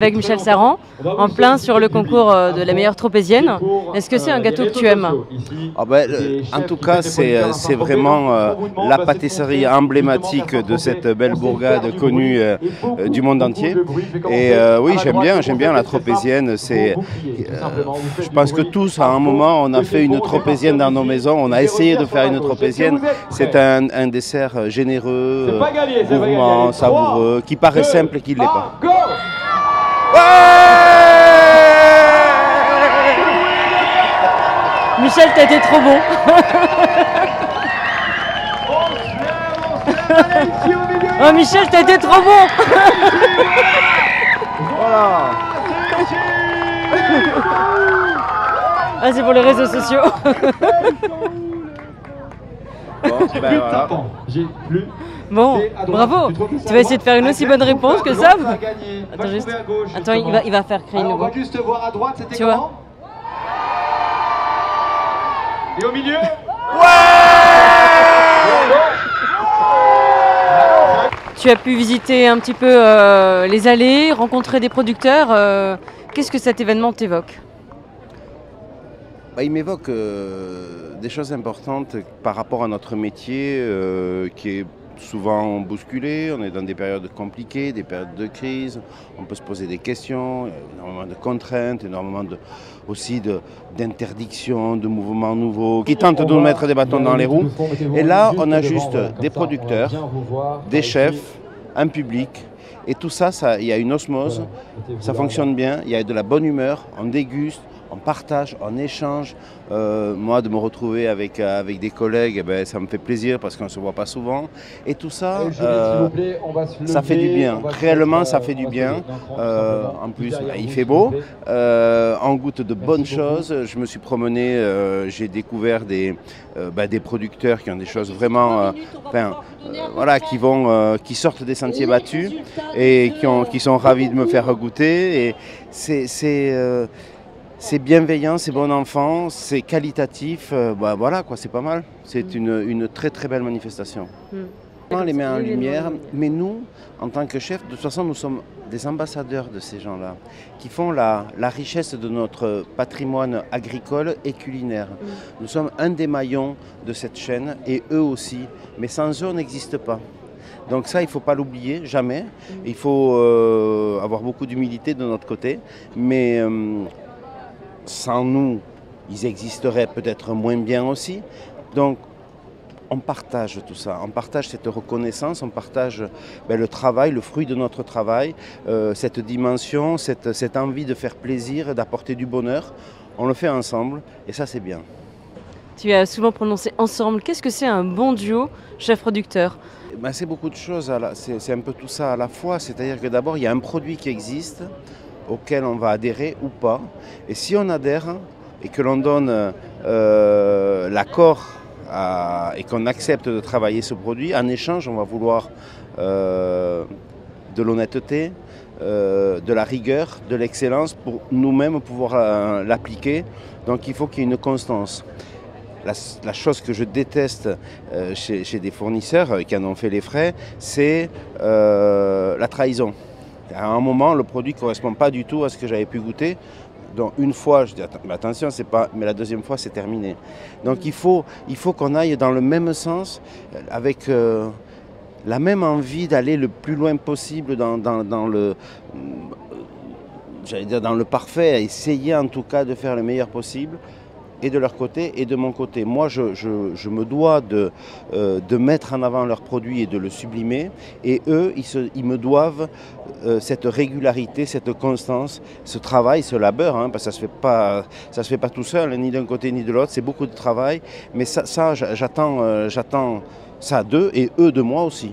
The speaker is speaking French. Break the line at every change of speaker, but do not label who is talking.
Avec Michel Serran, en plein sur le concours de la meilleure tropézienne. Est-ce que c'est un gâteau que tu aimes?
En tout cas, c'est vraiment la pâtisserie emblématique de cette belle bourgade connue du monde entier. Et oui, j'aime bien la tropézienne. Je pense que tous, à un moment, on a fait une tropézienne dans nos maisons. On a essayé de faire une tropézienne. C'est un dessert généreux, gourmand, savoureux, qui paraît simple et qui ne l'est pas.
Michel, t'as été trop bon. Oh Michel, t'as été trop bon.
Voilà.
Ah, c'est pour les réseaux sociaux. Bon, bravo. Tu vas essayer de faire une aussi bonne réponse que ça? Attends juste. Attends, il va faire créer une nouveau.
On va juste voir à droite, c'était
Tu vois?
comment? Et au milieu?
Tu as pu visiter un petit peu les allées, rencontrer des producteurs. Qu'est-ce que cet événement t'évoque?
Il m'évoque des choses importantes par rapport à notre métier qui est souvent bousculé. On est dans des périodes compliquées, des périodes de crise. On peut se poser des questions, il y a énormément de contraintes, énormément aussi d'interdictions, de mouvements nouveaux qui tentent de nous mettre des bâtons dans les roues. Et là, on a juste des producteurs, des chefs, un public. Et tout ça, il y a une osmose, ça fonctionne bien, il y a de la bonne humeur, on déguste, on partage, on échange. Moi, de me retrouver avec des collègues, ça me fait plaisir parce qu'on ne se voit pas souvent. Et tout ça, ça fait du bien. Réellement, ça fait du bien. En plus, il fait beau. On goûte de bonnes choses. Je me suis promené, j'ai découvert des producteurs qui ont des choses vraiment... qui sortent des sentiers battus et qui sont ravis de me faire goûter. Et c'est bienveillant, c'est bon enfant, c'est qualitatif, voilà quoi, c'est pas mal. C'est une très très belle manifestation. On les met en lumière, mais nous, en tant que chefs, de toute façon, nous sommes des ambassadeurs de ces gens-là, qui font la richesse de notre patrimoine agricole et culinaire. Nous sommes un des maillons de cette chaîne, et eux aussi, mais sans eux, on n'existe pas. Donc ça, il ne faut pas l'oublier, jamais. Il faut avoir beaucoup d'humilité de notre côté, mais... sans nous, ils existeraient peut-être moins bien aussi. Donc, on partage tout ça, on partage cette reconnaissance, on partage le travail, le fruit de notre travail, cette dimension, cette envie de faire plaisir, d'apporter du bonheur. On le fait ensemble et ça, c'est bien.
Tu as souvent prononcé ensemble. Qu'est-ce que c'est un bon duo chef-producteur?
C'est beaucoup de choses, c'est un peu tout ça à la fois. C'est-à-dire que d'abord, il y a un produit qui existe, auquel on va adhérer ou pas. Et si on adhère et que l'on donne l'accord et qu'on accepte de travailler ce produit, en échange, on va vouloir de l'honnêteté, de la rigueur, de l'excellence pour nous-mêmes pouvoir l'appliquer. Donc il faut qu'il y ait une constance. La chose que je déteste chez des fournisseurs qui en ont fait les frais, c'est la trahison. À un moment, le produit ne correspond pas du tout à ce que j'avais pu goûter. Donc une fois, je dis attention, c'est pas, mais la deuxième fois, c'est terminé. Donc il faut qu'on aille dans le même sens, avec la même envie d'aller le plus loin possible dans le parfait, essayer en tout cas de faire le meilleur possible. Et de leur côté et de mon côté. Moi, je me dois de mettre en avant leurs produits et de le sublimer. Et eux, ils me doivent cette régularité, cette constance, ce travail, ce labeur, parce que ça se fait pas tout seul, ni d'un côté ni de l'autre. C'est beaucoup de travail. Mais ça j'attends ça d'eux et eux de moi aussi.